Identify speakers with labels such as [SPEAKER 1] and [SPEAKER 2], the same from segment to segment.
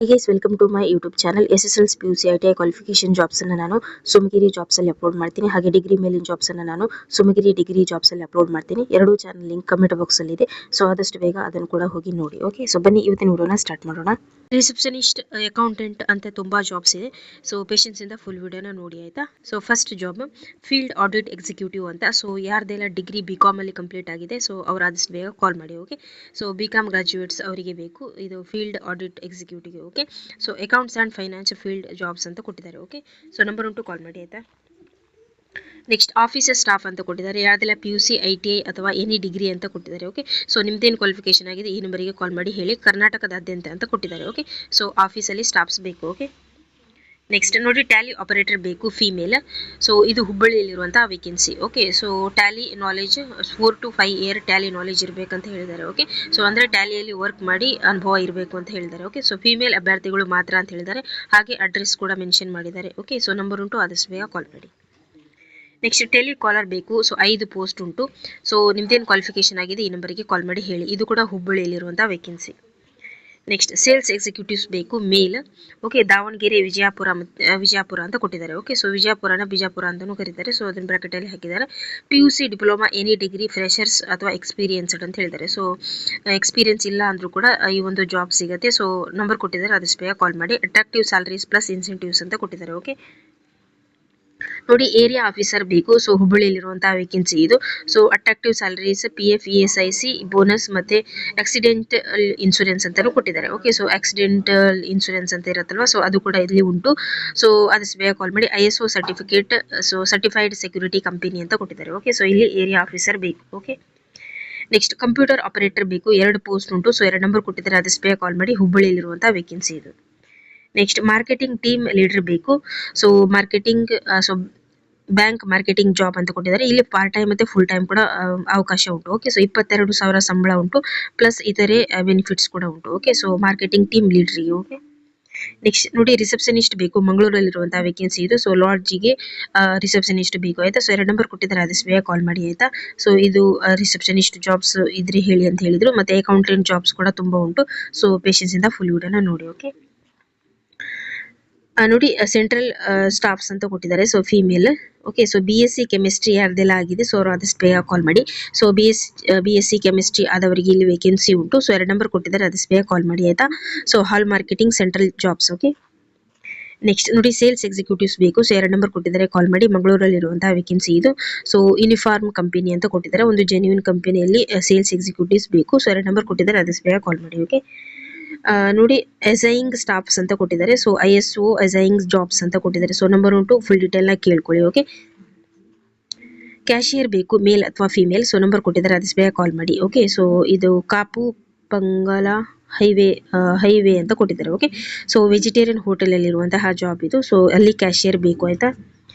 [SPEAKER 1] Hey guys, welcome to my YouTube channel. SSLC PUC ITI qualification jobs ಅನ್ನು ನಾನು ಸುಮಗಿರಿ jobs ಅಲ್ಲಿ upload ಮಾಡ್ತೀನಿ. ಹಾಗೆ ಡಿಗ್ರಿ ಮೇಲಿನ ಜಾಬ್ಸ್ ಅನ್ನು ನಾನು ಸುಮಗಿರಿ ಡಿಗ್ರಿ ಜಾಬ್ಸ್ ಅಲ್ಲಿ ಅಪ್ಲೋಡ್ ಮಾಡ್ತೀನಿ. ಎರಡು ಚಾನಲ್ ಲಿಂಕ್ ಕಮೆಂಟ್ ಬಾಕ್ಸ್ ಅಲ್ಲಿ ಇದೆ. ಸೊ ಆದಷ್ಟು ಬೇಗ ಅದನ್ನು ಕೂಡ ಹೋಗಿ ನೋಡಿ. ಓಕೆ, ಸೊ ಬನ್ನಿ ಇವತ್ತಿನ ವಿಡಿಯೋನ ಸ್ಟಾರ್ಟ್ ಮಾಡೋಣ. ರಿಸೆಪ್ಷನಿಸ್ಟ್, ಅಕೌಂಟೆಂಟ್ ಅಂತ ತುಂಬಾ ಜಾಬ್ಸ್ ಇದೆ. ಸೊ ಪೇಷನ್ಸ್ ಇಂದ ಫುಲ್ ವಿಡಿಯೋನ ನೋಡಿ ಆಯ್ತಾ. So first job field audit executive ಅಂತ. ಸೊ ಯಾರ್ದೆಲ್ಲ ಡಿಗ್ರಿ BCom ಅಲ್ಲಿ ಕಂಪ್ಲೀಟ್ ಆಗಿದೆ, ಸೊ ಅವ್ರು ಆದಷ್ಟು ಬೇಗ ಕಾಲ್ ಮಾಡಿ. ಓಕೆ, ಸೊ BCom ಗ್ರಾಜ್ಯುಯೇಟ್ಸ್ ಅವರಿಗೆ ಬೇಕು ಇದು field audit executive. Okay, so accounts and finance field jobs ಅಂತ ಕೊಟ್ಟಿದ್ದಾರೆ. ಓಕೆ, ಸೊ ನಂಬರ್ ಉಂಟು ಕಾಲ್ ಮಾಡಿ ಆಯ್ತಾ. ನೆಕ್ಸ್ಟ್ ಆಫೀಸರ್ ಸ್ಟಾಫ್ ಅಂತ ಕೊಟ್ಟಿದ್ದಾರೆ. ಯಾರ್ದೆಲ್ಲ PUC ITI ಅಥವಾ ಎನಿ ಡಿಗ್ರಿ ಅಂತ ಕೊಟ್ಟಿದ್ದಾರೆ. ಓಕೆ, ಸೊ ನಿಮ್ದೇನು ಕ್ವಾಲಿಫಿಕೇಶನ್ ಆಗಿದೆ ಈ ನಂಬರಿಗೆ ಕಾಲ್ ಮಾಡಿ ಹೇಳಿ. ಕರ್ನಾಟಕದಾದ್ಯಂತ ಅಂತ ಕೊಟ್ಟಿದ್ದಾರೆ. ಓಕೆ, ಸೊ ಆಫೀಸಲ್ಲಿ ಸ್ಟಾಫ್ಸ್ ಬೇಕು. ಓಕೆ, ನೆಕ್ಸ್ಟ್ ನೋಡಿ ಟ್ಯಾಲಿ ಆಪರೇಟರ್ ಬೇಕು ಫೀಮೇಲ್. ಸೊ ಇದು ಹುಬ್ಬಳ್ಳಿಯಲ್ಲಿರುವಂತಹ vacancy. Okay, so Tally knowledge 4 to 5 year Tally knowledge ಇರಬೇಕಂತ ಹೇಳಿದ್ದಾರೆ. ಓಕೆ, ಸೊ ಅಂದರೆ ಟ್ಯಾಲಿಯಲ್ಲಿ ವರ್ಕ್ ಮಾಡಿ ಅನುಭವ ಇರಬೇಕು ಅಂತ ಹೇಳಿದ್ದಾರೆ. ಓಕೆ, ಸೊ ಫೀಮೇಲ್ ಅಭ್ಯರ್ಥಿಗಳು ಮಾತ್ರ ಅಂತ ಹೇಳಿದ್ದಾರೆ. ಹಾಗೆ ಅಡ್ರೆಸ್ ಕೂಡ ಮೆನ್ಷನ್ ಮಾಡಿದ್ದಾರೆ. ಓಕೆ, ಸೊ ನಂಬರ್ ಉಂಟು ಆದಷ್ಟು ಬೇಗ ಕಾಲ್ ಮಾಡಿ. ನೆಕ್ಸ್ಟ್ ಟೆಲಿಕಾಲರ್ ಬೇಕು. ಸೊ 5 ಪೋಸ್ಟ್ ಉಂಟು. ಸೊ ನಿಮ್ದೇನು ಕ್ವಾಲಿಫಿಕೇಶನ್ ಆಗಿದೆ ಈ ನಂಬರಿಗೆ ಕಾಲ್ ಮಾಡಿ ಹೇಳಿ. ಇದು ಕೂಡ ಹುಬ್ಬಳ್ಳಿಯಲ್ಲಿರುವಂತಹ ವೇಕೆನ್ಸಿ. ನೆಕ್ಸ್ಟ್ ಸೇಲ್ಸ್ ಎಕ್ಸಿಕ್ಯೂಟಿವ್ಸ್ ಬೇಕು ಮೇಲ್. ಓಕೆ, ದಾವಣಗೆರೆ ವಿಜಯಪುರ ಅಂತ ಕೊಟ್ಟಿದ್ದಾರೆ. ಓಕೆ, ಸೊ ವಿಜಯಪುರನ ಬಿಜಾಪುರ ಅಂತಲೂ ಕರೀತಾರೆ. ಸೊ ಅದನ್ನ ಬ್ರಾಕೆಟಲ್ಲಿ ಹಾಕಿದ್ದಾರೆ. PUC diploma any degree freshers ಅಥವಾ ಎಕ್ಸ್ಪೀರಿಯನ್ಸ್ಡ್ ಅಂತ ಹೇಳಿದ್ದಾರೆ. ಸೊ ಎಕ್ಸ್ಪೀರಿಯನ್ಸ್ ಇಲ್ಲ ಅಂದ್ರೂ ಕೂಡ ಈ ಒಂದು ಜಾಬ್ ಸಿಗುತ್ತೆ. ಸೊ ನಂಬರ್ ಕೊಟ್ಟಿದ್ದಾರೆ ಆದಷ್ಟು ಬೇಗ ಕಾಲ್ ಮಾಡಿ. ಅಟ್ರಾಕ್ಟಿವ್ ಸ್ಯಾಲರೀಸ್ ಪ್ಲಸ್ ಇನ್ಸೆಂಟಿವ್ಸ್ ಅಂತ ಕೊಟ್ಟಿದ್ದಾರೆ. ಓಕೆ, ನೋಡಿ ಏರಿಯಾ ಆಫೀಸರ್ ಬೇಕು. ಸೊ ಹುಬ್ಬಳ್ಳಿಯಲ್ಲಿರುವಂತಹ ವೇಕೆನ್ಸಿ ಇದು. So attractive salaries PF ESIC bonus ಮತ್ತೆ ಆಕ್ಸಿಡೆಂಟಲ್ ಇನ್ಶೂರೆನ್ಸ್ ಅಂತಾನೂ ಕೊಟ್ಟಿದ್ದಾರೆ. ಓಕೆ, ಸೊ ಆಕ್ಸಿಡೆಂಟಲ್ ಇನ್ಶೂರೆನ್ಸ್ ಅಂತ ಇರುತ್ತಲ್ವಾ, ಸೊ ಅದು ಕೂಡ ಇಲ್ಲಿ ಉಂಟು. ಸೊ ಆದಷ್ಟು ಬೇಗ ಕಾಲ್ ಮಾಡಿ. ISO certificate, so certified security company ಅಂತ ಕೊಟ್ಟಿದ್ದಾರೆ. ಓಕೆ, ಸೊ ಇಲ್ಲಿ ಏರಿಯಾ ಆಫೀಸರ್ ಬೇಕು. ಓಕೆ, ನೆಕ್ಸ್ಟ್ ಕಂಪ್ಯೂಟರ್ ಆಪರೇಟರ್ ಬೇಕು. 2 ಪೋಸ್ಟ್ ಉಂಟು. ಸೊ 2 ನಂಬರ್ ಕೊಟ್ಟಿದ್ದಾರೆ ಆದಷ್ಟು ಬೇಗ ಕಾಲ್ ಮಾಡಿ. ಹುಬ್ಬಳ್ಳಿಯಲ್ಲಿರುವಂತಹ ವೇಕೆನ್ಸಿ ಇದು. ನೆಕ್ಸ್ಟ್ ಮಾರ್ಕೆಟಿಂಗ್ ಟೀಮ್ ಲೀಡರ್ ಬೇಕು. So marketing, so bank marketing job ಅಂತ ಕೊಟ್ಟಿದ್ದಾರೆ. ಇಲ್ಲಿ ಪಾರ್ಟ್ ಟೈಮ್ ಮತ್ತೆ ಫುಲ್ ಟೈಮ್ ಕೂಡ ಅವಕಾಶ ಉಂಟು. ಓಕೆ, ಸೊ 22,000 ಸಂಬಳ ಉಂಟು ಪ್ಲಸ್ ಇತರೆ ಬೆನಿಫಿಟ್ಸ್ ಕೂಡ ಉಂಟು. ಓಕೆ, ಸೊ ಮಾರ್ಕೆಟಿಂಗ್ ಟೀಮ್ ಲೀಡ್ರಿಗೆ. ಓಕೆ, ನೆಕ್ಸ್ಟ್ ನೋಡಿ ರಿಸೆಪ್ಷನಿಸ್ಟ್ ಬೇಕು. ಮಂಗಳೂರಲ್ಲಿರುವಂತಹ ವೇಕೆನ್ಸಿ ಇದು. ಸೊ ಲಾಡ್ಜಿಗೆ ರಿಸೆಪ್ಷನಿಸ್ಟ್ ಬೇಕು ಆಯ್ತಾ. ಸೊ 2 ನಂಬರ್ ಕೊಟ್ಟಿದ್ದಾರೆ ಆದಷ್ಟು ಬೇಗ ಕಾಲ್ ಮಾಡಿ ಆಯ್ತಾ. ಸೊ ಇದು ರಿಸೆಪ್ಷನಿಸ್ಟ್ ಜಾಬ್ಸ್ ಇದ್ರೆ ಹೇಳಿ ಅಂತ ಹೇಳಿದ್ರು. ಮತ್ತೆ ಅಕೌಂಟೆಂಟ್ ಜಾಬ್ಸ್ ಕೂಡ ತುಂಬಾ ಉಂಟು. ಸೊ ಪೇಷನ್ಸ್ ಇಂದ ಫುಲ್ ವಿಡಿಯೋನ ನೋಡಿ. ಓಕೆ, ನೋಡಿ ಸೆಂಟ್ರಲ್ ಸ್ಟಾಫ್ಸ್ ಅಂತ ಕೊಟ್ಟಿದ್ದಾರೆ. So female. Okay, so BSc chemistry ಯಾರ್ದೆಲ್ಲ ಆಗಿದೆ ಸೊ ಅವರು ಆದಷ್ಟು ಬೇಗ ಕಾಲ್ ಮಾಡಿ. ಸೊ BSc ಕೆಮಿಸ್ಟ್ರಿ ಆದವರಿಗೆ ಇಲ್ಲಿ ವೇಕೆನ್ಸಿ ಉಂಟು. ಸೊ 2 ನಂಬರ್ ಕೊಟ್ಟಿದ್ದಾರೆ ಆದಷ್ಟು ಬೇಗ ಕಾಲ್ ಮಾಡಿ ಆಯ್ತಾ. So hall marketing central jobs. Okay, next ನೋಡಿ ಸೇಲ್ಸ್ ಎಕ್ಸಿಕ್ಯೂಟಿವ್ಸ್ ಬೇಕು. ಸೊ 2 ನಂಬರ್ ಕೊಟ್ಟಿದ್ದಾರೆ ಕಾಲ್ ಮಾಡಿ. ಮಂಗಳೂರಲ್ಲಿರುವಂತಹ ವೇಕೆನ್ಸಿ ಇದು. ಸೊ ಯೂನಿಫಾರ್ಮ್ ಕಂಪನಿ ಅಂತ ಕೊಟ್ಟಿದ್ದಾರೆ. ಒಂದು ಜೆನ್ಯೂನ್ ಕಂಪನಿಯಲ್ಲಿ ಸೇಲ್ಸ್ ಎಕ್ಸಿಕ್ಯೂಟಿವ್ಸ್ ಬೇಕು. ಸೊ 2 ನಂಬರ್ ಕೊಟ್ಟಿದ್ದಾರೆ ಆದಷ್ಟು ಬೇಗ ಕಾಲ್ ಮಾಡಿ. ಓಕೆ, ನೋಡಿ ಅಸೈಯಿಂಗ್ ಸ್ಟಾಫ್ಸ್ ಅಂತ ಕೊಟ್ಟಿದ್ದಾರೆ. ಸೊ ISO ಅಸೈಯಿಂಗ್ ಜಾಬ್ಸ್ ಅಂತ ಕೊಟ್ಟಿದ್ದಾರೆ. ಸೊ ನಂಬರ್ ಉಂಟು, ಫುಲ್ ಡೀಟೇಲ್ ನ ಕೇಳ್ಕೊಳ್ಳಿ. ಓಕೆ, ಕ್ಯಾಶಿಯರ್ ಬೇಕು ಮೇಲ್ ಅಥವಾ ಫಿಮೇಲ್. ಸೊ ನಂಬರ್ ಕೊಟ್ಟಿದ್ದಾರೆ ಆದಷ್ಟು ಬೇಗ ಕಾಲ್ ಮಾಡಿ. ಓಕೆ, ಸೊ ಇದು ಕಾಪು ಪಂಗಲ ಹೈವೇ ಅಂತ ಕೊಟ್ಟಿದ್ದಾರೆ. ಓಕೆ, ಸೊ ವೆಜಿಟೇರಿಯನ್ ಹೋಟೆಲ್ ಅಲ್ಲಿ ಇರುವಂತಹ ಜಾಬ್ ಇದು. ಸೊ ಅಲ್ಲಿ ಕ್ಯಾಶಿಯರ್ ಬೇಕು ಆಯ್ತಾ.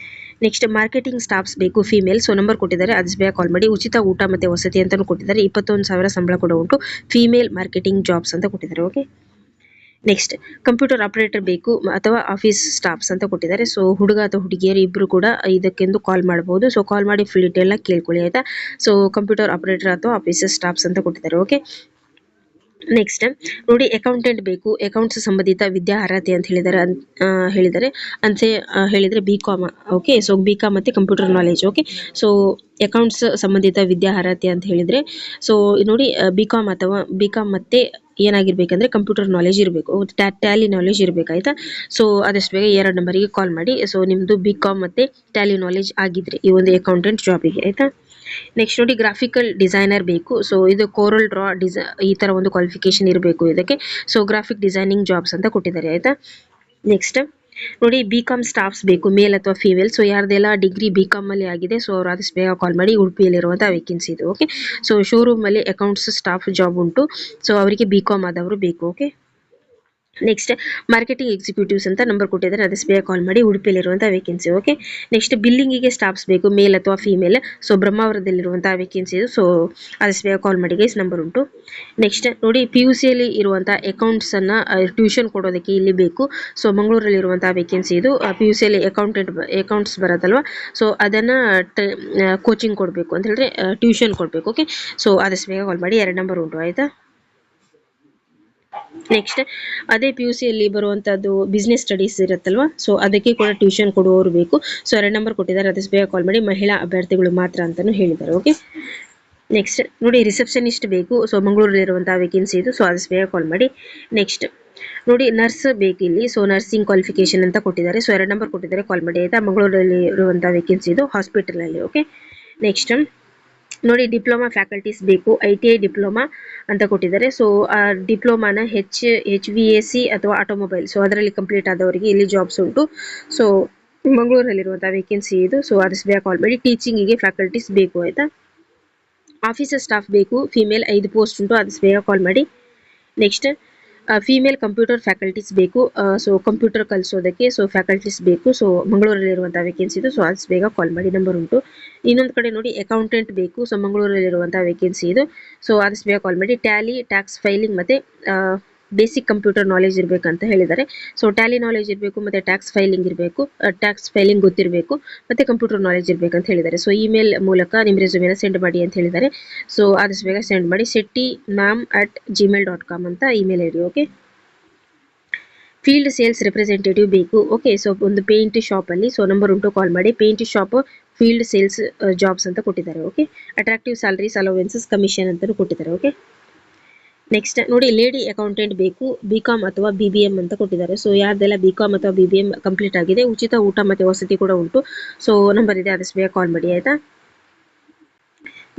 [SPEAKER 1] ನೆಕ್ಸ್ಟ್ ಮಾರ್ಕೆಟಿಂಗ್ ಸ್ಟಾಫ್ಸ್ ಬೇಕು ಫಿಮೇಲ್. ಸೊ ನಂಬರ್ ಕೊಟ್ಟಿದ್ದಾರೆ ಆದಷ್ಟು ಬೇಗ ಕಾಲ್ ಮಾಡಿ. ಉಚಿತ ಊಟ ಮತ್ತೆ ವಸತಿ ಅಂತಾನು ಕೊಟ್ಟಿದ್ದಾರೆ. 21,000 ಸಂಬಳ ಕೂಡ ಉಂಟು. ಫಿಮೇಲ್ ಮಾರ್ಕೆಟಿಂಗ್ ಜಾಬ್ಸ್ ಅಂತ ಕೊಟ್ಟಿದ್ದಾರೆ. ಓಕೆ, ನೆಕ್ಸ್ಟ್ ಕಂಪ್ಯೂಟರ್ ಆಪರೇಟರ್ ಬೇಕು ಅಥವಾ ಆಫೀಸ್ ಸ್ಟಾಫ್ಸ್ ಅಂತ ಕೊಟ್ಟಿದ್ದಾರೆ. ಸೊ ಹುಡುಗ ಅಥವಾ ಹುಡುಗಿಯರು ಇಬ್ರು ಕೂಡ ಇದಕ್ಕೆಂದು ಕಾಲ್ ಮಾಡಬಹುದು. ಸೊ ಕಾಲ್ ಮಾಡಿ ಫುಲ್ ಡೀಟೇಲ್ ನ ಕೇಳ್ಕೊಳ್ಳಿ ಆಯ್ತಾ. ಸೊ ಕಂಪ್ಯೂಟರ್ ಆಪರೇಟರ್ ಅಥವಾ ಆಫೀಸರ್ ಸ್ಟಾಫ್ಸ್ ಅಂತ ಕೊಟ್ಟಿದ್ದಾರೆ. ಓಕೆ, ನೆಕ್ಸ್ಟ್ ನೋಡಿ ಅಕೌಂಟೆಂಟ್ ಬೇಕು. ಅಕೌಂಟ್ಸ್ ಸಂಬಂಧಿತ ವಿದ್ಯಾ ಅರ್ಹತೆ ಅಂತ ಹೇಳಿದ್ದಾರೆ ಅಂತ ಹೇಳಿದ್ರೆ BCom. ಓಕೆ, ಸೊ BCom ಮತ್ತೆ computer knowledge. Okay, so accounts ಸಂಬಂಧಿತ ವಿದ್ಯಾ ಅರ್ಹತೆ ಅಂತ ಹೇಳಿದ್ರೆ ಸೊ ನೋಡಿ BCom ಮತ್ತೆ ಏನಾಗಿರ್ಬೇಕಂದ್ರೆ ಕಂಪ್ಯೂಟರ್ ನಾಲೆಜ್ ಇರಬೇಕು, ಟ್ಯಾಲಿ ನಾಲೆಜ್ ಇರಬೇಕಾಯ್ತಾ. ಸೊ ಆದಷ್ಟು ಬೇಗ 2 ನಂಬರಿಗೆ ಕಾಲ್ ಮಾಡಿ. ಸೊ ನಿಮ್ದು BCom ಮತ್ತೆ ಟ್ಯಾಲಿ ನಾಲೆಜ್ ಆಗಿದ್ರೆ ಈ ಒಂದು ಅಕೌಂಟೆಂಟ್ ಜಾಬಿಗೆ ಆಯ್ತಾ. ನೆಕ್ಸ್ಟ್ ನೋಡಿ ಗ್ರಾಫಿಕಲ್ ಡಿಸೈನರ್ ಬೇಕು. ಸೊ ಇದು ಕೋರಲ್ ಡ್ರಾ ಈ ತರ ಒಂದು ಕ್ವಾಲಿಫಿಕೇಶನ್ ಇರಬೇಕು ಇದಕ್ಕೆ. ಸೊ ಗ್ರಾಫಿಕ್ ಡಿಸೈನಿಂಗ್ ಜಾಬ್ಸ್ ಅಂತ ಕೊಟ್ಟಿದ್ದಾರೆ ಆಯ್ತಾ. ನೆಕ್ಸ್ಟ್ ನೋಡಿ BCom ಸ್ಟಾಫ್ಸ್ ಬೇಕು ಮೇಲ್ ಅಥವಾ ಫಿಮೇಲ್. ಸೊ ಯಾರ್ದೆಲ್ಲ ಡಿಗ್ರಿ BCom ಅಲ್ಲಿ ಆಗಿದೆ ಸೊ ಅವ್ರು ಆದಷ್ಟು ಬೇಗ ಕಾಲ್ ಮಾಡಿ. ಉಡುಪಿಯಲ್ಲಿರುವಂತಹ ವೇಕೆನ್ಸಿ ಇದು. ಓಕೆ, ಸೊ ಶೋರೂಮ್ ಅಲ್ಲಿ ಅಕೌಂಟ್ಸ್ ಸ್ಟಾಫ್ ಜಾಬ್ ಉಂಟು. ಸೊ ಅವರಿಗೆ BCom ಆದವರು ಬೇಕು. ಓಕೆ, ನೆಕ್ಸ್ಟ್ ಮಾರ್ಕೆಟಿಂಗ್ ಎಕ್ಸಿಕ್ಯೂಟಿವ್ಸ್ ಅಂತ ನಂಬರ್ ಕೊಟ್ಟಿದ್ದಾರೆ ಆದಷ್ಟು ಬೇಗ ಕಾಲ್ ಮಾಡಿ. ಉಡುಪಿಯಲ್ಲಿರುವಂತಹ ವೇಕೆನ್ಸಿ. ಓಕೆ, ನೆಕ್ಸ್ಟ್ ಬಿಲ್ಲಿಂಗಿಗೆ ಸ್ಟಾಫ್ಸ್ ಬೇಕು ಮೇಲ್ ಅಥವಾ ಫಿಮೇಲ್. ಸೊ ಬ್ರಹ್ಮಾವರದಲ್ಲಿರುವಂತಹ ವೇಕೆನ್ಸಿ ಇದು. ಸೊ ಆದಷ್ಟು ಬೇಗ ಕಾಲ್ ಮಾಡಿ ಗೈಸ್, ನಂಬರ್ ಉಂಟು. ನೆಕ್ಸ್ಟ್ ನೋಡಿ PUC ಅಲ್ಲಿ ಇರುವಂತಹ ಅಕೌಂಟ್ಸ್ ಅನ್ನ ಟ್ಯೂಷನ್ ಕೊಡೋದಕ್ಕೆ ಇಲ್ಲಿ ಬೇಕು. ಸೊ ಮಂಗಳೂರಲ್ಲಿರುವಂತಹ ವೇಕೆನ್ಸಿ ಇದು. PUC ಅಲ್ಲಿ ಅಕೌಂಟ್ಸ್ ಬರೋದಲ್ವಾ, ಸೊ ಅದನ್ನ ಕೋಚಿಂಗ್ ಕೊಡಬೇಕು ಅಂತ ಹೇಳಿದ್ರೆ ಟ್ಯೂಷನ್ ಕೊಡಬೇಕು. ಓಕೆ, ಸೊ ಆದಷ್ಟು ಬೇಗ ಕಾಲ್ ಮಾಡಿ. 2 ನಂಬರ್ ಉಂಟು ಆಯ್ತಾ. ನೆಕ್ಸ್ಟ್ ಅದೇ ಪಿ ಯು ಸಿಯಲ್ಲಿ ಬರುವಂಥದ್ದು ಬಿಸ್ನೆಸ್ ಸ್ಟಡೀಸ್ ಇರುತ್ತಲ್ವಾ, ಸೊ ಅದಕ್ಕೆ ಕೂಡ ಟ್ಯೂಷನ್ ಕೊಡುವವರು ಬೇಕು. ಸೊ 2 ನಂಬರ್ ಕೊಟ್ಟಿದ್ದಾರೆ, ಅದಕ್ಕೆ ಬೇಗ ಕಾಲ್ ಮಾಡಿ. ಮಹಿಳಾ ಅಭ್ಯರ್ಥಿಗಳು ಮಾತ್ರ ಅಂತಲೂ ಹೇಳಿದ್ದಾರೆ. ಓಕೆ, ನೆಕ್ಸ್ಟ್ ನೋಡಿ ರಿಸೆಪ್ಷನಿಸ್ಟ್ ಬೇಕು. ಸೊ ಮಂಗಳೂರಲ್ಲಿರುವಂಥ ವೇಕೆನ್ಸಿ ಇದು. ಸೊ ಅದಕ್ಕೆ ಬೇಗ ಕಾಲ್ ಮಾಡಿ. ನೆಕ್ಸ್ಟ್ ನೋಡಿ ನರ್ಸ್ ಬೇಕು ಇಲ್ಲಿ. ಸೊ ನರ್ಸಿಂಗ್ ಕ್ವಾಲಿಫಿಕೇಶನ್ ಅಂತ ಕೊಟ್ಟಿದ್ದಾರೆ. ಸೊ 2 ನಂಬರ್ ಕೊಟ್ಟಿದ್ದಾರೆ, ಕಾಲ್ ಮಾಡಿ ಆಯಿತಾ. ಮಂಗಳೂರಲ್ಲಿ ಇರುವಂಥ ವೇಕೆನ್ಸಿ ಇದು, ಹಾಸ್ಪಿಟಲಲ್ಲಿ. ಓಕೆ, ನೆಕ್ಸ್ಟ್ ನೋಡಿ ಡಿಪ್ಲೊಮಾ ಫ್ಯಾಕಲ್ಟೀಸ್ ಬೇಕು. ITI ಡಿಪ್ಲೊಮಾ ಅಂತ ಕೊಟ್ಟಿದ್ದಾರೆ. ಸೊ ಆ ಡಿಪ್ಲೊಮಾನ HVAC ಅಥವಾ ಆಟೋಮೊಬೈಲ್, ಸೊ ಅದರಲ್ಲಿ ಕಂಪ್ಲೀಟ್ ಆದವರಿಗೆ ಇಲ್ಲಿ ಜಾಬ್ಸ್ ಉಂಟು. ಸೊ ಮಂಗಳೂರಲ್ಲಿರುವಂಥ ವೇಕೆನ್ಸಿ ಇದು. ಸೊ ಅದಕ್ಕೆ ಬೇಗ ಕಾಲ್ ಮಾಡಿ. ಟೀಚಿಂಗಿಗೆ ಫ್ಯಾಕಲ್ಟೀಸ್ ಬೇಕು ಆಯಿತಾ. ಆಫೀಸರ್ ಸ್ಟಾಫ್ ಬೇಕು, ಫಿಮೇಲ್ 5 ಪೋಸ್ಟ್ ಉಂಟು, ಅದಕ್ಕೆ ಬೇಗ ಕಾಲ್ ಮಾಡಿ. ನೆಕ್ಸ್ಟ್ ಫಿಮೇಲ್ ಕಂಪ್ಯೂಟರ್ ಫ್ಯಾಕಲ್ಟೀಸ್ ಬೇಕು. ಸೊ ಕಂಪ್ಯೂಟರ್ ಕಲಿಸೋದಕ್ಕೆ ಸೊ ಫ್ಯಾಕಲ್ಟೀಸ್ ಬೇಕು. ಸೊ ಮಂಗಳೂರಲ್ಲಿರುವಂಥ ವೇಕೆನ್ಸಿ ಇದು. ಸೊ ಅದಕ್ಕೆ ಬೇಗ ಕಾಲ್ ಮಾಡಿ, ನಂಬರ್ ಉಂಟು. ಇನ್ನೊಂದು ಕಡೆ ನೋಡಿ ಅಕೌಂಟೆಂಟ್ ಬೇಕು. ಸೊ ಮಂಗಳೂರಲ್ಲಿರುವಂಥ ವೇಕೆನ್ಸಿ ಇದು. ಸೊ ಅದಕ್ಕೆ ಬೇಗ ಕಾಲ್ ಮಾಡಿ. ಟ್ಯಾಲಿ, ಟ್ಯಾಕ್ಸ್ ಫೈಲಿಂಗ್ ಮತ್ತು ಬೇಸಿಕ್ ಕಂಪ್ಯೂಟರ್ ನಾಲೆಜ್ ಇರಬೇಕಂತ ಹೇಳಿದ್ದಾರೆ. ಸೊ ಟ್ಯಾಲಿ ನಾಲೆಜ್ ಇರಬೇಕು, ಮತ್ತು ಟ್ಯಾಕ್ಸ್ ಫೈಲಿಂಗ್ ಇರಬೇಕು, ಟ್ಯಾಕ್ಸ್ ಫೈಲಿಂಗ್ ಗೊತ್ತಿರಬೇಕು, ಮತ್ತು ಕಂಪ್ಯೂಟರ್ ನಾಲೆಜ್ ಇರಬೇಕಂತ ಹೇಳಿದ್ದಾರೆ. ಸೊ ಇಮೇಲ್ ಮೂಲಕ ನಿಮ್ಮ ರೆಸ್ಯೂಮೆನ ಸೆಂಡ್ ಮಾಡಿ ಅಂತ ಹೇಳಿದ್ದಾರೆ. ಸೊ ಆದಷ್ಟು ಬೇಗ ಸೆಂಡ್ ಮಾಡಿ. settimam@gmail.com ಅಂತ email ID. Okay, field sales representative ಬೇಕು. ಓಕೆ, ಸೊ ಒಂದು ಪೇಂಟ್ ಶಾಪಲ್ಲಿ. ಸೊ ನಂಬರ್ ಉಂಟು, ಕಾಲ್ ಮಾಡಿ. Paint shop field sales jobs ಅಂತ ಕೊಟ್ಟಿದ್ದಾರೆ. Okay, attractive salaries, allowances, commission ಅಂತಲೂ ಕೊಟ್ಟಿದ್ದಾರೆ. ಓಕೆ, ನೆಕ್ಸ್ಟ್ ನೋಡಿ ಲೇಡಿ ಅಕೌಂಟೆಂಟ್ ಬೇಕು. BCom ಅಥವಾ BBM ಅಂತ ಕೊಟ್ಟಿದ್ದಾರೆ. ಸೊ ಯಾರ್ದೆಲ್ಲ BCom ಅಥವಾ BBM ಕಂಪ್ಲೀಟ್ ಆಗಿದೆ, ಉಚಿತ ಊಟ ಮತ್ತು ವಸತಿ ಕೂಡ ಉಂಟು. ಸೊ ನಂಬರ್ ಇದೆ, ಅದಕ್ಕೆ ಬೇಗ ಕಾಲ್ ಮಾಡಿ ಆಯಿತಾ.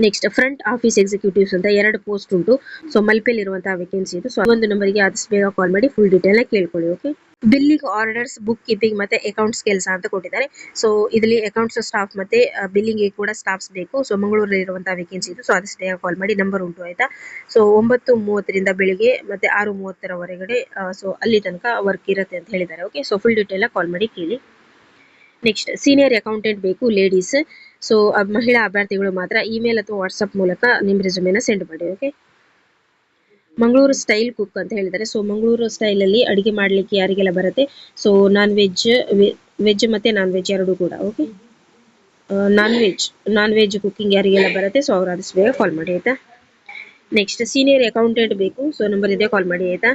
[SPEAKER 1] ನೆಕ್ಸ್ಟ್ ಫ್ರಂಟ್ ಆಫೀಸ್ ಎಕ್ಸಿಕ್ಯೂಟಿವ್ಸ್ ಅಂತ 2 ಪೋಸ್ಟ್ ಉಂಟು. ಸೊ ಮಲ್ಪೆಲಿರುವಂತಹ ವೇಕೆನ್ಸಿ ಇದು. ಸೊ ಒಂದು ನಂಬರಿಗೆ ಆದಷ್ಟು ಬೇಗ ಕಾಲ್ ಮಾಡಿ, ಫುಲ್ ಡೀಟೇಲ್ನ ಕೇಳ್ಕೊಳ್ಳಿ. Okay, billing, orders, book keeping ಮತ್ತೆ ಅಕೌಂಟ್ಸ್ ಕೆಲಸ ಅಂತ ಕೊಟ್ಟಿದ್ದಾರೆ. ಸೊ ಇದರಲ್ಲಿ ಅಕೌಂಟ್ಸ್ ಸ್ಟಾಫ್ ಮತ್ತೆ ಬಿಲ್ಲಿಂಗ್ ಕೂಡ ಸ್ಟಾಫ್ಸ್ ಬೇಕು. ಸೊ ಮಂಗಳೂರಲ್ಲಿ ಇರುವಂತಹ ವೇಕೆನ್ಸಿ ಇದು. ಸೊ ಅದಕ್ಕೆ ಬೇಗ ಕಾಲ್ ಮಾಡಿ, ನಂಬರ್ ಉಂಟು ಆಯ್ತಾ. ಸೊ 9:30 ಬೆಳಿಗ್ಗೆ ಮತ್ತೆ 6:30 ಸೊ ಅಲ್ಲಿ ತನಕ ವರ್ಕ್ ಇರುತ್ತೆ ಅಂತ ಹೇಳಿದ್ದಾರೆ. ಓಕೆ, ಸೊ ಫುಲ್ ಡೀಟೇಲ್ ಕಾಲ್ ಮಾಡಿ ಕೇಳಿ. ನೆಕ್ಸ್ಟ್ ಸೀನಿಯರ್ ಅಕೌಂಟೆಂಟ್ ಬೇಕು, ಲೇಡೀಸ್. ಸೊ ಮಹಿಳಾ ಅಭ್ಯರ್ಥಿಗಳು ಮಾತ್ರ. ಇಮೇಲ್ ಅಥವಾ ವಾಟ್ಸಪ್ ಮೂಲಕ ನಿಮ್ಮ ರೆಸ್ಯೂಮೆನ ಸೆಂಡ್ ಮಾಡಿ. ಓಕೆ, ಮಂಗಳೂರು ಸ್ಟೈಲ್ ಕುಕ್ ಅಂತ ಹೇಳಿದ್ದಾರೆ. ಸೊ ಮಂಗಳೂರು ಸ್ಟೈಲಲ್ಲಿ ಅಡುಗೆ ಮಾಡಲಿಕ್ಕೆ ಯಾರಿಗೆಲ್ಲ ಬರುತ್ತೆ, ಸೊ ವೆಜ್ ಮತ್ತು ನಾನ್ ವೆಜ್ ಎರಡೂ ಕೂಡ. ಓಕೆ, ನಾನ್ ವೆಜ್ ಕುಕ್ಕಿಂಗ್ ಯಾರಿಗೆಲ್ಲ ಬರುತ್ತೆ, ಸೊ ಅವ್ರು ಆದಷ್ಟು ಬೇಗ ಕಾಲ್ ಮಾಡಿ ಆಯಿತಾ. ನೆಕ್ಸ್ಟ್ ಸೀನಿಯರ್ ಅಕೌಂಟೆಂಟ್ ಬೇಕು. ಸೊ ನಂಬರ್ ಇದೆ, ಕಾಲ್ ಮಾಡಿ ಆಯಿತಾ.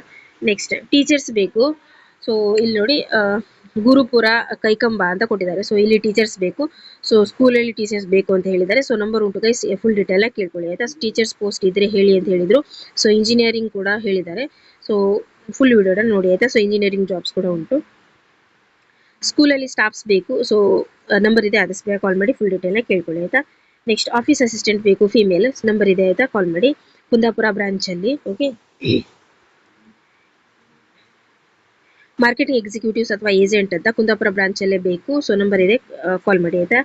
[SPEAKER 1] ನೆಕ್ಸ್ಟ್ ಟೀಚರ್ಸ್ ಬೇಕು. ಸೊ ಇಲ್ಲಿ ನೋಡಿ ಗುರುಪುರ ಕೈಕಂಬ ಅಂತ ಕೊಟ್ಟಿದ್ದಾರೆ. ಸೊ ಇಲ್ಲಿ ಟೀಚರ್ಸ್ ಬೇಕು. ಸೊ ಸ್ಕೂಲಲ್ಲಿ ಟೀಚರ್ಸ್ ಬೇಕು ಅಂತ ಹೇಳಿದ್ದಾರೆ. ಸೊ ನಂಬರ್ ಉಂಟು ಗೈಸ್, ಫುಲ್ ಡೀಟೇಲ್ ಕೇಳ್ಕೊಳ್ಳಿ ಆಯ್ತಾ. ಟೀಚರ್ಸ್ ಪೋಸ್ಟ್ ಇದ್ರೆ ಹೇಳಿ ಅಂತ ಹೇಳಿದ್ರು. ಸೊ ಇಂಜಿನಿಯರಿಂಗ್ ಕೂಡ ಹೇಳಿದ್ದಾರೆ. ಸೊ ಫುಲ್ ವಿಡಿಯೋನ ನೋಡಿ ಆಯ್ತಾ. ಸೊ ಇಂಜಿನಿಯರಿಂಗ್ ಜಾಬ್ಸ್ ಕೂಡ ಉಂಟು. ಸ್ಕೂಲಲ್ಲಿ ಸ್ಟಾಫ್ಸ್ ಬೇಕು. ಸೊ ನಂಬರ್ ಇದೆ, ಅದಕ್ಕೆ ಬೇಗ ಕಾಲ್ ಮಾಡಿ, ಫುಲ್ ಡೀಟೇಲ್ನ ಕೇಳ್ಕೊಳ್ಳಿ ಆಯ್ತಾ. ನೆಕ್ಸ್ಟ್ ಆಫೀಸ್ ಅಸಿಸ್ಟೆಂಟ್ ಬೇಕು, ಫಿಮೇಲ್. ನಂಬರ್ ಇದೆ ಆಯ್ತಾ, ಕಾಲ್ ಮಾಡಿ. ಕುಂದಾಪುರ ಬ್ರಾಂಚಲ್ಲಿ. ಓಕೆ, ಮಾರ್ಕೆಟಿಂಗ್ ಎಕ್ಸಿಕ್ಯೂಟಿವ್ಸ್ ಅಥವಾ ಏಜೆಂಟ್ ಅಂತ ಕುಂದಾಪುರ ಬ್ರಾಂಚಲ್ಲೇ ಬೇಕು. ಸೊ ನಂಬರ್ ಇದೆ, ಕಾಲ್ ಮಾಡಿ ಆಯ್ತಾ.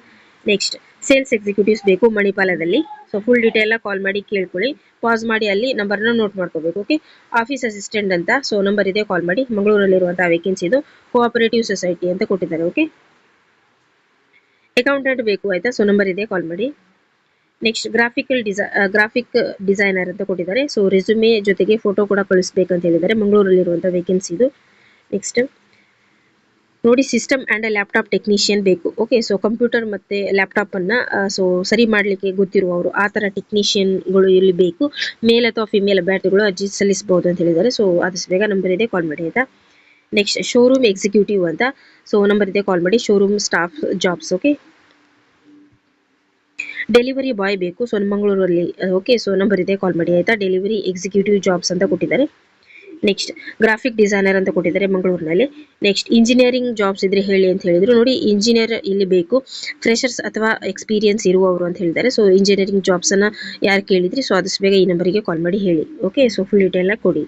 [SPEAKER 1] ನೆಕ್ಸ್ಟ್ ಸೇಲ್ಸ್ ಎಕ್ಸಿಕ್ಯೂಟಿವ್ಸ್ ಬೇಕು ಮಣಿಪಾಲದಲ್ಲಿ. ಸೊ ಫುಲ್ ಡೀಟೇಲ್ನ ಕಾಲ್ ಮಾಡಿ ಕೇಳ್ಕೊಳ್ಳಿ. ಪಾಸ್ ಮಾಡಿ ಅಲ್ಲಿ ನಂಬರ್ನ ನೋಟ್ ಮಾಡ್ಕೋಬೇಕು. ಓಕೆ, ಆಫೀಸ್ ಅಸಿಸ್ಟೆಂಟ್ ಅಂತ. ಸೊ ನಂಬರ್ ಇದೆ, ಕಾಲ್ ಮಾಡಿ. ಮಂಗಳೂರಲ್ಲಿರುವಂತಹ ವೇಕೆನ್ಸಿ ಇದು. ಕೋಆಪರೇಟಿವ್ ಸೊಸೈಟಿ ಅಂತ ಕೊಟ್ಟಿದ್ದಾರೆ. ಓಕೆ, ಅಕೌಂಟೆಂಟ್ ಬೇಕು ಆಯ್ತಾ. ಸೊ ನಂಬರ್ ಇದೆ, ಕಾಲ್ ಮಾಡಿ. ನೆಕ್ಸ್ಟ್ ಗ್ರಾಫಿಕ್ ಡಿಸೈನರ್ ಅಂತ ಕೊಟ್ಟಿದ್ದಾರೆ. ಸೊ ರೆಸ್ಯೂಮೆ ಜೊತೆಗೆ ಫೋಟೋ ಕೂಡ ಕಳಿಸ್ಬೇಕಂತ ಹೇಳಿದ್ದಾರೆ. ಮಂಗಳೂರಲ್ಲಿರುವಂತಹ ವೇಕೆನ್ಸಿ ಇದು. ನೆಕ್ಸ್ಟ್ ನೋಡಿ ಸಿಸ್ಟಮ್ ಆ್ಯಂಡ್ ಲ್ಯಾಪ್ಟಾಪ್ ಟೆಕ್ನಿಷಿಯನ್ ಬೇಕು. ಓಕೆ, ಸೊ ಕಂಪ್ಯೂಟರ್ ಮತ್ತು ಲ್ಯಾಪ್ಟಾಪನ್ನು ಸೊ ಸರಿ ಮಾಡಲಿಕ್ಕೆ ಗೊತ್ತಿರುವವರು, ಆ ಥರ ಟೆಕ್ನಿಷಿಯನ್ಗಳು ಇಲ್ಲಿ ಬೇಕು. ಮೇಲ್ ಅಥವಾ ಫಿಮೇಲ್ ಅಭ್ಯರ್ಥಿಗಳು ಅರ್ಜಿ ಸಲ್ಲಿಸಬಹುದು ಅಂತ ಹೇಳಿದ್ದಾರೆ. ಸೊ ಆದಷ್ಟು ಬೇಗ ನಂಬರ್ ಇದೆ, ಕಾಲ್ ಮಾಡಿ ಆಯಿತಾ. ನೆಕ್ಸ್ಟ್ ಶೋರೂಮ್ ಎಕ್ಸಿಕ್ಯೂಟಿವ್ ಅಂತ. ಸೊ ನಂಬರ್ ಇದೆ, ಕಾಲ್ ಮಾಡಿ. Showroom staff jobs. Okay, delivery boy ಬೇಕು. ಸೊ ಮಂಗಳೂರಲ್ಲಿ. ಓಕೆ, ಸೊ ನಂಬರ್ ಇದೆ, ಕಾಲ್ ಮಾಡಿ ಆಯಿತಾ. ಡೆಲಿವರಿ ಎಕ್ಸಿಕ್ಯೂಟಿವ್ ಜಾಬ್ಸ್ ಅಂತ ಕೊಟ್ಟಿದ್ದಾರೆ. ನೆಕ್ಸ್ಟ್ ಗ್ರಾಫಿಕ್ ಡಿಸೈನರ್ ಅಂತ ಕೊಟ್ಟಿದ್ದಾರೆ ಮಂಗಳೂರಿನಲ್ಲಿ. ನೆಕ್ಸ್ಟ್ ಇಂಜಿನಿಯರಿಂಗ್ ಜಾಬ್ಸ್ ಇದ್ರೆ ಹೇಳಿ ಅಂತ ಹೇಳಿದ್ರು. ನೋಡಿ ಇಂಜಿನಿಯರ್ ಇಲ್ಲಿ ಬೇಕು, ಫ್ರೆಷರ್ಸ್ ಅಥವಾ ಎಕ್ಸ್ಪೀರಿಯನ್ಸ್ ಇರುವವರು ಅಂತ ಹೇಳಿದ್ದಾರೆ. ಸೊ ಇಂಜಿನಿಯರಿಂಗ್ ಜಾಬ್ಸನ್ನು ಯಾರು ಕೇಳಿದ್ರಿ, ಸೊ ಆದಷ್ಟು ಬೇಗ ಈ ನಂಬರಿಗೆ ಕಾಲ್ ಮಾಡಿ ಹೇಳಿ. ಓಕೆ, ಸೊ ಫುಲ್ ಡೀಟೇಲ್ನ ಕೊಡಿ.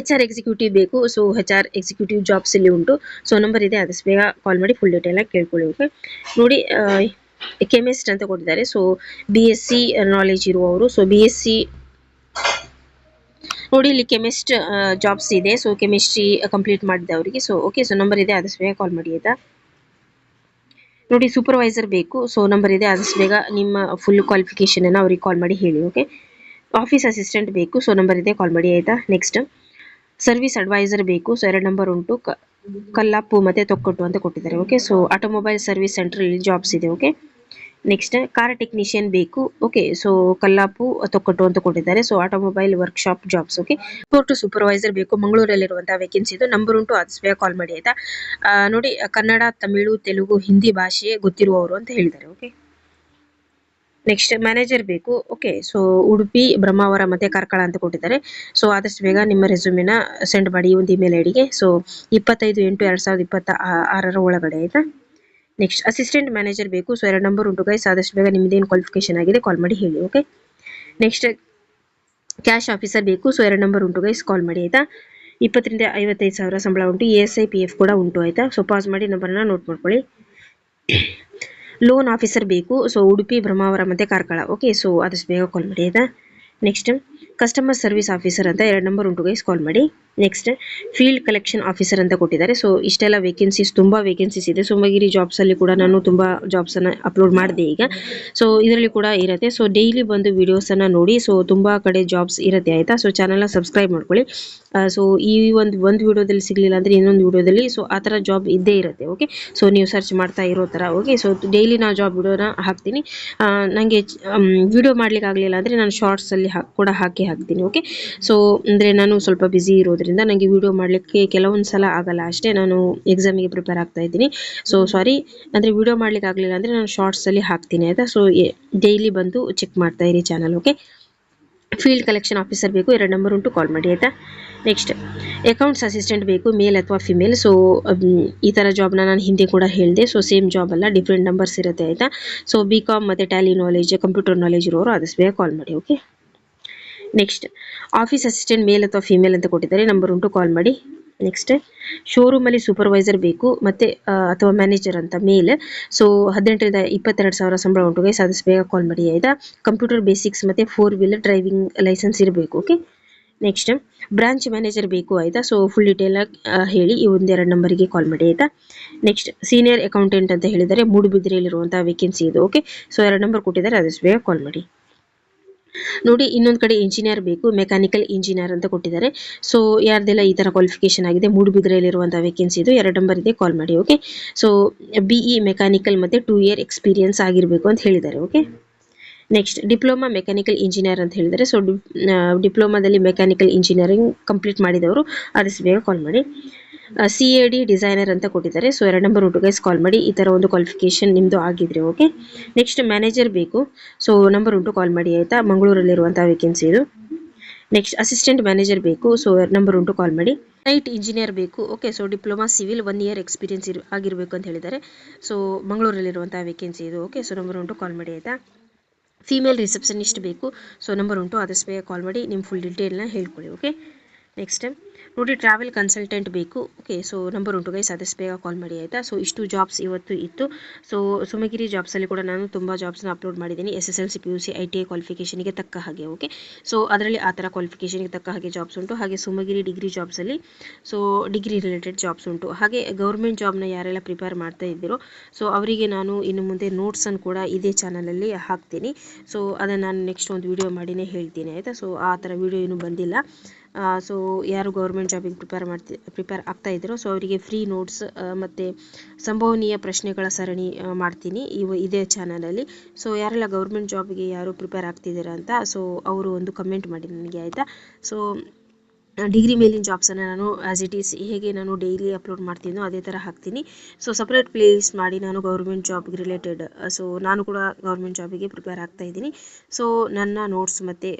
[SPEAKER 1] HR ಎಕ್ಸಿಕ್ಯೂಟಿವ್ ಬೇಕು. ಸೊ HR ಎಕ್ಸಿಕ್ಯೂಟಿವ್ ಜಾಬ್ಸ್ ಇಲ್ಲಿ ಉಂಟು. ಸೊ ನಂಬರ್ ಇದೆ, ಆದಷ್ಟು ಬೇಗ ಕಾಲ್ ಮಾಡಿ, ಫುಲ್ ಡೀಟೇಲ್ನ ಕೇಳ್ಕೊಳ್ಳಿ. ಓಕೆ, ನೋಡಿ ಕೆಮಿಸ್ಟ್ ಅಂತ ಕೊಟ್ಟಿದ್ದಾರೆ. ಸೊ BSc ನಾಲೆಜ್ ಇರುವವರು. ಸೊ BSc ನೋಡಿ ಇಲ್ಲಿ ಕೆಮಿಸ್ಟ್ ಜಾಬ್ಸ್ ಇದೆ. ಸೊ ಕೆಮಿಸ್ಟ್ರಿ ಕಂಪ್ಲೀಟ್ ಮಾಡಿದವರಿಗೆ. ಸೊ ಓಕೆ, ಸೊ ನಂಬರ್ ಇದೆ, ಆದಷ್ಟು ಬೇಗ ಕಾಲ್ ಮಾಡಿ ಆಯಿತಾ. ನೋಡಿ ಸೂಪರ್ವೈಸರ್ ಬೇಕು. ಸೊ ನಂಬರ್ ಇದೆ, ಆದಷ್ಟು ಬೇಗ ನಿಮ್ಮ ಫುಲ್ ಕ್ವಾಲಿಫಿಕೇಷನನ್ನು ಅವ್ರಿಗೆ ಕಾಲ್ ಮಾಡಿ ಹೇಳಿ. ಓಕೆ, ಆಫೀಸ್ ಅಸಿಸ್ಟೆಂಟ್ ಬೇಕು. ಸೊ ನಂಬರ್ ಇದೆ, ಕಾಲ್ ಮಾಡಿ ಆಯಿತಾ. ನೆಕ್ಸ್ಟ್ ಸರ್ವಿಸ್ ಅಡ್ವೈಸರ್ ಬೇಕು. ಸೊ 2 ನಂಬರ್ ಉಂಟು, ಕಲ್ಲಾಪು ಮತ್ತು ತೊಕ್ಕೊಟ್ಟು ಅಂತ ಕೊಟ್ಟಿದ್ದಾರೆ. Okay, so automobile service centre ಇಲ್ಲಿ ಜಾಬ್ಸ್ ಇದೆ. ಓಕೆ, ನೆಕ್ಸ್ಟ್ ಕಾರ್ ಟೆಕ್ನಿಷಿಯನ್ ಬೇಕು. ಓಕೆ, ಸೊ ಕಲ್ಲಾಪು ತೊಕ್ಕಟ್ಟು ಅಂತ ಕೊಟ್ಟಿದ್ದಾರೆ. So automobile workshop jobs. Okay, supervisor ಬೇಕು, ಮಂಗಳೂರಲ್ಲಿರುವಂತಹ ವೇಕೆನ್ಸಿ ಇದು. ನಂಬರ್ ಉಂಟು, ಆದಷ್ಟು ಬೇಗ ಕಾಲ್ ಮಾಡಿ ಆಯ್ತಾ. ನೋಡಿ, ಕನ್ನಡ, ತಮಿಳು, ತೆಲುಗು, ಹಿಂದಿ ಭಾಷೆ ಗೊತ್ತಿರುವವರು ಅಂತ ಹೇಳಿದ್ದಾರೆ. ಓಕೆ, ನೆಕ್ಸ್ಟ್ ಮ್ಯಾನೇಜರ್ ಬೇಕು. ಓಕೆ, ಸೊ ಉಡುಪಿ, ಬ್ರಹ್ಮಾವರ ಮತ್ತೆ ಕಾರ್ಕಳ ಅಂತ ಕೊಟ್ಟಿದ್ದಾರೆ. ಸೊ ಆದಷ್ಟು ಬೇಗ ನಿಮ್ಮ ರೆಸ್ಯೂಮಿನ ಸೆಂಡ್ ಮಾಡಿ ಈ ಒಂದು ಇಮೇಲ್ ಐಡಿಗೆ. ಸೊ 25/8/2026 ಒಳಗಡೆ ಆಯ್ತಾ. ನೆಕ್ಸ್ಟ್ ಅಸಿಸ್ಟೆಂಟ್ ಮ್ಯಾನೇಜರ್ ಬೇಕು. ಸೊ 2 ನಂಬರ್ ಉಂಟು ಗೈಸ್, ಆದಷ್ಟು ಬೇಗ ನಿಮ್ದೇನು ಕ್ವಾಲಿಫಿಕೇಶನ್ ಆಗಿದೆ ಕಾಲ್ ಮಾಡಿ ಹೇಳಿ. ಓಕೆ, ನೆಕ್ಸ್ಟ್ ಕ್ಯಾಶ್ ಆಫೀಸರ್ ಬೇಕು. ಸೊ 2 ನಂಬರ್ ಉಂಟು ಗೈಸ್, ಕಾಲ್ ಮಾಡಿ ಆಯ್ತಾ. 20,000-55,000 ಸಂಬಳ ಉಂಟು. ESI PF ಕೂಡ ಉಂಟು ಆಯ್ತಾ. ಸೊ ಪಾಸ್ ಮಾಡಿ ನಂಬರ್ನ ನೋಟ್ ಮಾಡ್ಕೊಳ್ಳಿ. ಲೋನ್ ಆಫೀಸರ್ ಬೇಕು. ಸೊ ಉಡುಪಿ, ಬ್ರಹ್ಮಾವರ ಮತ್ತೆ ಕಾರ್ಕಳ. ಓಕೆ, ಸೊ ಆದಷ್ಟು ಬೇಗ ಕಾಲ್ ಮಾಡಿ ಆಯ್ತಾ. ನೆಕ್ಸ್ಟ್ ಕಸ್ಟಮರ್ ಸರ್ವಿಸ್ ಆಫೀಸರ್ ಅಂತ 2 ನಂಬರ್ ಉಂಟು ಗೈಸ್, ಕಾಲ್ ಮಾಡಿ. ನೆಕ್ಸ್ಟ್ ಫೀಲ್ಡ್ ಕಲೆಕ್ಷನ್ ಆಫೀಸರ್ ಅಂತ ಕೊಟ್ಟಿದ್ದಾರೆ. ಸೊ ಇಷ್ಟೆಲ್ಲ ವೇಕೆನ್ಸೀಸ್, ತುಂಬಾ ವೇಕೆನ್ಸೀಸ್ ಇದೆ. ಸುಮಗಿರಿ ಜಾಬ್ಸ್ ಅಲ್ಲಿ ಕೂಡ ನಾನು ತುಂಬಾ ಜಾಬ್ಸ್ ಅನ್ನ ಅಪ್ಲೋಡ್ ಮಾಡಿದೆ ಈಗ. ಸೊ ಇದರಲ್ಲಿ ಕೂಡ ಇರುತ್ತೆ. ಸೊ ಡೈಲಿ ಬಂದು ವಿಡಿಯೋಸ್ ಅನ್ನ ನೋಡಿ. ಸೊ ತುಂಬಾ ಕಡೆ ಜಾಬ್ಸ್ ಇರುತ್ತೆ ಆಯ್ತಾ. ಸೊ ಚಾನಲ್ನ ಸಬ್ಸ್ಕ್ರೈಬ್ ಮಾಡ್ಕೊಳ್ಳಿ. ಸೊ ಈ ಒಂದು ವಿಡಿಯೋದಲ್ಲಿ ಸಿಗ್ಲಿಲ್ಲ ಅಂದ್ರೆ ಇನ್ನೊಂದು ವಿಡಿಯೋದಲ್ಲಿ ಸೊ ಆ ಥರ ಜಾಬ್ ಇದ್ದೇ ಇರುತ್ತೆ. ಓಕೆ, ಸೊ ನೀವು ಸರ್ಚ್ ಮಾಡ್ತಾ ಇರೋ ಥರ. ಓಕೆ, ಸೊ ಡೈಲಿ ನಾ ಜಾಬ್ ವಿಡಿಯೋನ ಹಾಕ್ತೀನಿ. ನನಗೆ ವಿಡಿಯೋ ಮಾಡ್ಲಿಕ್ಕೆ ಆಗಲಿಲ್ಲ ಅಂದರೆ ನಾನು ಶಾರ್ಟ್ಸಲ್ಲಿ ಕೂಡ ಹಾಕ್ತೀನಿ. ಓಕೆ, ಸೊ ಅಂದರೆ ನಾನು ಸ್ವಲ್ಪ ಬ್ಯುಸಿ ಇರೋದ್ರಿಂದ ನನಗೆ ವಿಡಿಯೋ ಮಾಡಲಿಕ್ಕೆ ಕೆಲವೊಂದು ಸಲ ಆಗಲ್ಲ ಅಷ್ಟೇ. ನಾನು ಎಕ್ಸಾಮಿಗೆ ಪ್ರಿಪೇರ್ ಆಗ್ತಾ ಇದ್ದೀನಿ. ಸೊ ಸಾರಿ, ಅಂದರೆ ವಿಡಿಯೋ ಮಾಡ್ಲಿಕ್ಕೆ ಆಗಲಿಲ್ಲ ಅಂದರೆ ನಾನು ಶಾರ್ಟ್ಸಲ್ಲಿ ಹಾಕ್ತೀನಿ ಆಯಿತಾ. ಸೊ ಡೈಲಿ ಬಂದು ಚೆಕ್ ಮಾಡ್ತಾ ಇರಿ channel. Okay, field collection officer ಬೇಕು. 2 ನಂಬರ್ ಉಂಟು, ಕಾಲ್ ಮಾಡಿ ಆಯಿತಾ. ನೆಕ್ಸ್ಟ್ ಅಕೌಂಟ್ಸ್ ಅಸಿಸ್ಟೆಂಟ್ ಬೇಕು, ಮೇಲ್ ಅಥವಾ ಫಿಮೇಲ್. ಸೊ ಈ ಥರ ಜಾಬ್ನ ನಾನು ಹಿಂದೆ ಕೂಡ ಹೇಳಿದೆ. ಸೊ ಸೇಮ್ ಜಾಬ್ ಅಲ್ಲ, ಡಿಫ್ರೆಂಟ್ ನಂಬರ್ಸ್ ಇರುತ್ತೆ ಆಯಿತಾ. ಸೊ BCom ಮತ್ತು ಟ್ಯಾಲಿ ನಾಲೆಜ್, ಕಂಪ್ಯೂಟರ್ ನಾಲೆಜ್ ಇರೋರು ಆದಷ್ಟು ಬೇಗ ಕಾಲ್ ಮಾಡಿ. ಓಕೆ, ನೆಕ್ಸ್ಟ್ ಆಫೀಸ್ ಅಸಿಸ್ಟೆಂಟ್ ಮೇಲ್ ಅಥವಾ ಫಿಮೇಲ್ ಅಂತ ಕೊಟ್ಟಿದ್ದಾರೆ. ನಂಬರ್ ಉಂಟು, ಕಾಲ್ ಮಾಡಿ. ನೆಕ್ಸ್ಟ್ ಶೋರೂಮಲ್ಲಿ ಸೂಪರ್ವೈಸರ್ ಬೇಕು ಮತ್ತೆ ಅಥವಾ ಮ್ಯಾನೇಜರ್ ಅಂತ ಮೇಲ್. ಸೊ 18,000-22,000 ಸಂಬಳ ಉಂಟು ಗೈಸ್, ಆದಷ್ಟು ಬೇಗ ಕಾಲ್ ಮಾಡಿ ಆಯಿತಾ. ಕಂಪ್ಯೂಟರ್ ಬೇಸಿಕ್ಸ್ ಮತ್ತು 4 ವೀಲರ್ ಡ್ರೈವಿಂಗ್ ಲೈಸೆನ್ಸ್ ಇರಬೇಕು. ಓಕೆ, ನೆಕ್ಸ್ಟ್ ಬ್ರಾಂಚ್ ಮ್ಯಾನೇಜರ್ ಬೇಕು ಆಯಿತಾ. ಸೊ ಫುಲ್ ಡೀಟೇಲ್ ಹೇಳಿ ಈ 1-2 ನಂಬರಿಗೆ ಕಾಲ್ ಮಾಡಿ ಆಯಿತಾ. ನೆಕ್ಸ್ಟ್ ಸೀನಿಯರ್ ಅಕೌಂಟೆಂಟ್ ಅಂತ ಹೇಳಿದರೆ ಮೂಡುಬಿದ್ರೆಯಲ್ಲಿರುವಂತಹ ವೇಕೆನ್ಸಿ ಇದು. ಓಕೆ, ಸೊ 2 ನಂಬರ್ ಕೊಟ್ಟಿದ್ದಾರೆ, ಆದಷ್ಟು ಬೇಗ ಕಾಲ್ ಮಾಡಿ. ನೋಡಿ, ಇನ್ನೊಂದು ಕಡೆ ಇಂಜಿನಿಯರ್ ಬೇಕು, ಮೆಕ್ಯಾನಿಕಲ್ ಇಂಜಿನಿಯರ್ ಅಂತ ಕೊಟ್ಟಿದ್ದಾರೆ. ಸೊ ಯಾರ್ದೆಲ್ಲ ಈ ತರ ಕ್ವಾಲಿಫಿಕೇಶನ್ ಆಗಿದೆ, ಮೂಡುಬಿದ್ರೆಯಲ್ಲಿರುವಂತಹ ವೇಕೆನ್ಸಿ ಇದು. 2 ನಂಬರ್ ಇದೆ, ಕಾಲ್ ಮಾಡಿ. ಓಕೆ, ಸೊ BE ಮೆಕ್ಯಾನಿಕಲ್ ಮತ್ತೆ 2 ಇಯರ್ ಎಕ್ಸ್ಪೀರಿಯನ್ಸ್ ಆಗಿರಬೇಕು ಅಂತ ಹೇಳಿದ್ದಾರೆ. Okay, next diploma mechanical engineer ಅಂತ ಹೇಳಿದ್ದಾರೆ. ಸೊ ಡಿಪ್ಲೊಮಾದಲ್ಲಿ ಮೆಕ್ಯಾನಿಕಲ್ ಇಂಜಿನಿಯರಿಂಗ್ ಕಂಪ್ಲೀಟ್ ಮಾಡಿದವರು ಆದಷ್ಟು ಬೇಗ ಕಾಲ್ ಮಾಡಿ. CAD ಡಿಸೈನರ್ ಅಂತ ಕೊಟ್ಟಿದ್ದಾರೆ. ಸೊ 2 ನಂಬರ್ ಉಂಟು ಗೈಸ್, ಕಾಲ್ ಮಾಡಿ ಈ ಥರ ಒಂದು ಕ್ವಾಲಿಫಿಕೇಶನ್ ನಿಮ್ಮದು ಆಗಿದ್ರೆ. ಓಕೆ, ನೆಕ್ಸ್ಟ್ ಮ್ಯಾನೇಜರ್ ಬೇಕು. ಸೊ ನಂಬರ್ ಉಂಟು, ಕಾಲ್ ಮಾಡಿ ಆಯಿತಾ. ಮಂಗಳೂರಲ್ಲಿರುವಂಥ ವೇಕೆನ್ಸಿ ಇದು. ನೆಕ್ಸ್ಟ್ ಅಸಿಸ್ಟೆಂಟ್ ಮ್ಯಾನೇಜರ್ ಬೇಕು. ಸೊ ನಂಬರ್ ಉಂಟು, ಕಾಲ್ ಮಾಡಿ. ಸೈಟ್ ಇಂಜಿನಿಯರ್ ಬೇಕು. Okay, so diploma civil 1 year experience ಆಗಿರಬೇಕು ಅಂತ ಹೇಳಿದ್ದಾರೆ. ಸೊ ಮಂಗಳೂರಲ್ಲಿರುವಂಥ ವೇಕೆನ್ಸಿ ಇದು. ಓಕೆ, ಸೊ ನಂಬರ್ ಉಂಟು, ಕಾಲ್ ಮಾಡಿ ಆಯಿತಾ. ಫೀಮೇಲ್ ರಿಸೆಪ್ಷನಿಸ್ಟ್ ಬೇಕು. ಸೊ ನಂಬರ್ ಉಂಟು, ಆದಷ್ಟು ಬೇಗ ಕಾಲ್ ಮಾಡಿ ನಿಮ್ಮ ಫುಲ್ ಡೀಟೇಲ್ನ ಹೇಳ್ಕೊಳ್ಳಿ. ಓಕೆ, ನೆಕ್ಸ್ಟ್ ನೋಡಿ, ಟ್ರಾವೆಲ್ ಕನ್ಸಲ್ಟೆಂಟ್ ಬೇಕು. ಓಕೆ, ಸೊ ನಂಬರ್ ಉಂಟು ಗೈಸ್, ಆದಷ್ಟು ಬೇಗ ಕಾಲ್ ಮಾಡಿ ಆಯಿತಾ. ಸೊ ಇಷ್ಟು ಜಾಬ್ಸ್ ಇವತ್ತು ಇತ್ತು. ಸೊ ಸುಮಗಿರಿ ಜಾಬ್ಸಲ್ಲಿ ಕೂಡ ನಾನು ತುಂಬ ಜಾಬ್ಸ್ನ ಅಪ್ಲೋಡ್ ಮಾಡಿದ್ದೀನಿ. SSLC PUC ITI ಕ್ವಾಲಿಫಿಕೇಷನ್ಗೆ ತಕ್ಕ ಹಾಗೆ. ಓಕೆ, ಸೊ ಅದರಲ್ಲಿ ಆ ಥರ ಕ್ವಾಲಿಫಿಕೇಷನ್ಗೆ ತಕ್ಕ ಹಾಗೆ ಜಾಬ್ಸ್ ಉಂಟು. ಹಾಗೆ ಸುಮಗಿರಿ ಡಿಗ್ರಿ ಜಾಬ್ಸಲ್ಲಿ ಸೊ ಡಿಗ್ರಿ ರಿಲೇಟೆಡ್ ಜಾಬ್ಸ್ ಉಂಟು. ಹಾಗೆ ಗೌರ್ಮೆಂಟ್ ಜಾಬ್ನ ಯಾರೆಲ್ಲ ಪ್ರಿಪೇರ್ ಮಾಡ್ತಾ ಇದ್ದೀರೋ ಸೊ ಅವರಿಗೆ ನಾನು ಇನ್ನು ಮುಂದೆ ನೋಟ್ಸನ್ನು ಕೂಡ ಇದೇ ಚಾನಲಲ್ಲಿ ಹಾಕ್ತೀನಿ. ಸೊ ಅದನ್ನು ನಾನು ನೆಕ್ಸ್ಟ್ ಒಂದು ವಿಡಿಯೋ ಮಾಡಿನೇ ಹೇಳ್ತೀನಿ ಆಯಿತಾ. ಸೊ ಆ ಥರ ವಿಡಿಯೋ ಇನ್ನೂ ಬಂದಿಲ್ಲ. ಸೊ ಯಾರು ಗೌರ್ಮೆಂಟ್ ಜಾಬಿಗೆ ಪ್ರಿಪೇರ್ ಆಗ್ತಾ ಇದ್ದೀರೋ ಸೊ ಅವರಿಗೆ ಫ್ರೀ ನೋಟ್ಸ್ ಮತ್ತು ಸಂಭವನೀಯ ಪ್ರಶ್ನೆಗಳ ಸರಣಿ ಮಾಡ್ತೀನಿ ಇದೇ ಚಾನಲಲ್ಲಿ. ಸೊ ಯಾರೆಲ್ಲ ಗೌರ್ಮೆಂಟ್ ಜಾಬ್ಗೆ ಯಾರು ಪ್ರಿಪೇರ್ ಆಗ್ತಿದ್ದೀರಾ ಅಂತ ಸೊ ಅವರು ಒಂದು ಕಮೆಂಟ್ ಮಾಡಿ ನನಗೆ ಆಯಿತಾ. ಸೊ ಡಿಗ್ರಿ ಮೇಲಿನ ಜಾಬ್ಸನ್ನು ನಾನು ಆ್ಯಸ್ ಇಟ್ ಈಸ್ ಹೇಗೆ ನಾನು ಡೈಲಿ ಅಪ್ಲೋಡ್ ಮಾಡ್ತೀನೋ ಅದೇ ಥರ ಹಾಕ್ತೀನಿ. ಸೊ ಸಪ್ರೇಟ್ ಪ್ಲೇಸ್ ಮಾಡಿ ನಾನು ಗೌರ್ಮೆಂಟ್ ಜಾಬ್ಗೆ ರಿಲೇಟೆಡ್ ಸೊ ನಾನು ಕೂಡ ಗೌರ್ಮೆಂಟ್ ಜಾಬಿಗೆ ಪ್ರಿಪೇರ್ ಆಗ್ತಾ ಇದ್ದೀನಿ. ಸೊ ನನ್ನ ನೋಟ್ಸ್ ಮತ್ತು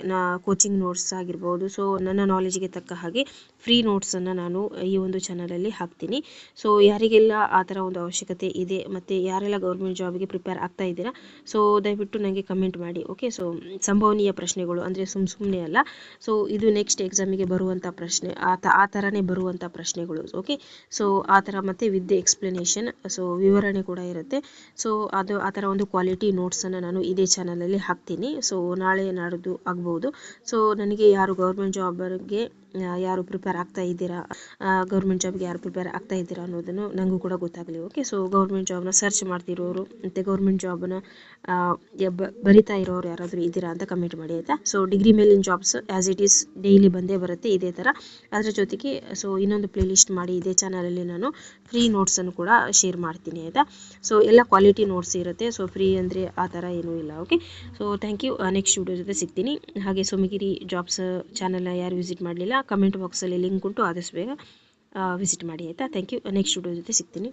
[SPEAKER 1] ಕೋಚಿಂಗ್ ನೋಟ್ಸ್ ಆಗಿರ್ಬೋದು, ಸೊ ನನ್ನ ನಾಲೆಜಿಗೆ ತಕ್ಕ ಹಾಗೆ ಫ್ರೀ ನೋಟ್ಸನ್ನು ನಾನು ಈ ಒಂದು ಚಾನಲಲ್ಲಿ ಹಾಕ್ತೀನಿ. ಸೊ ಯಾರಿಗೆಲ್ಲ ಆ ಥರ ಒಂದು ಅವಶ್ಯಕತೆ ಇದೆ ಮತ್ತು ಯಾರೆಲ್ಲ ಗೌರ್ಮೆಂಟ್ ಜಾಬಿಗೆ ಪ್ರಿಪೇರ್ ಆಗ್ತಾ ಇದ್ದೀರಾ ಸೊ ದಯವಿಟ್ಟು ನನಗೆ ಕಮೆಂಟ್ ಮಾಡಿ. ಓಕೆ, ಸೊ ಸಂಭವನೀಯ ಪ್ರಶ್ನೆಗಳು ಅಂದರೆ ಸುಮ್ಮನೆ ಅಲ್ಲ, ಸೊ ಇದು ನೆಕ್ಸ್ಟ್ ಎಕ್ಸಾಮಿಗೆ ಬರುವಂಥ ಪ್ರಶ್ನೆ ಆ ಥರನೇ ಬರುವಂಥ ಪ್ರಶ್ನೆಗಳು. ಓಕೆ, ಸೊ ಆ ಥರ ಮತ್ತು ವಿತ್ ಎಕ್ಸ್ಪ್ಲನೇಷನ್ ಸೊ ವಿವರಣೆ ಕೂಡ ಇರುತ್ತೆ. ಸೊ ಅದು ಆ ಥರ ಒಂದು ಕ್ವಾಲಿಟಿ ನೋಟ್ಸನ್ನು ನಾನು ಇದೇ ಚಾನಲಲ್ಲಿ ಹಾಕ್ತೀನಿ. ಸೊ ನಾಳೆ ನಾಡಿದ್ದು ಆಗ್ಬೋದು. ಸೊ ನನಗೆ ಯಾರು ಗೌರ್ಮೆಂಟ್ ಜಾಬ್ಗೆ ಯಾರು ಪ್ರಿಪೇರ್ ಆಗ್ತಾ ಇದ್ದೀರಾ, ಗೌರ್ಮೆಂಟ್ ಜಾಬ್ಗೆ ಯಾರು ಪ್ರಿಪೇರ್ ಆಗ್ತಾ ಇದ್ದೀರಾ ಅನ್ನೋದನ್ನು ನನಗೂ ಕೂಡ ಗೊತ್ತಾಗಲಿ. ಓಕೆ, ಸೊ ಗೌರ್ಮೆಂಟ್ ಜಾಬ್ನ ಸರ್ಚ್ ಮಾಡ್ತಿರೋರು ಮತ್ತು ಗೌರ್ಮೆಂಟ್ ಜಾಬ್ನ ಬರಿತಾ ಇರೋರು ಯಾರಾದರೂ ಇದ್ದೀರಾ ಅಂತ ಕಮೆಂಟ್ ಮಾಡಿ ಆಯಿತಾ. ಸೊ ಡಿಗ್ರಿ ಮೇಲಿನ jobs as it is daily ಬಂದೇ ಬರುತ್ತೆ ಇದೇ ಥರ. ಅದರ ಜೊತೆಗೆ ಸೊ ಇನ್ನೊಂದು ಪ್ಲೇ ಲಿಸ್ಟ್ ಮಾಡಿ ಇದೇ ಚಾನಲಲ್ಲಿ ನಾನು ಫ್ರೀ ನೋಟ್ಸನ್ನು ಕೂಡ ಶೇರ್ ಮಾಡ್ತೀನಿ ಆಯಿತಾ. ಸೊ ಎಲ್ಲ ಕ್ವಾಲಿಟಿ ನೋಟ್ಸ್ ಇರುತ್ತೆ. ಸೊ ಫ್ರೀ ಅಂದರೆ ಆ ಥರ ಏನೂ ಇಲ್ಲ. Okay, so thank you. Next video ಜೊತೆ ಸಿಗ್ತೀನಿ. ಹಾಗೆ ಸೋಮಗಿರಿ ಜಾಬ್ಸ್ ಚಾನಲ್ನ ಯಾರು ವಿಸಿಟ್ ಮಾಡಲಿಲ್ಲ, ಕಮೆಂಟ್ ಬಾಕ್ಸಲ್ಲಿ ಲಿಂಕ್ ಉಂಟು, ಆದಷ್ಟು ಬೇಗ ವಿಸಿಟ್ ಮಾಡಿ ಆಯಿತಾ. Thank you. ನೆಕ್ಸ್ಟ್ ವಿಡಿಯೋ ಜೊತೆ ಸಿಗ್ತೀನಿ.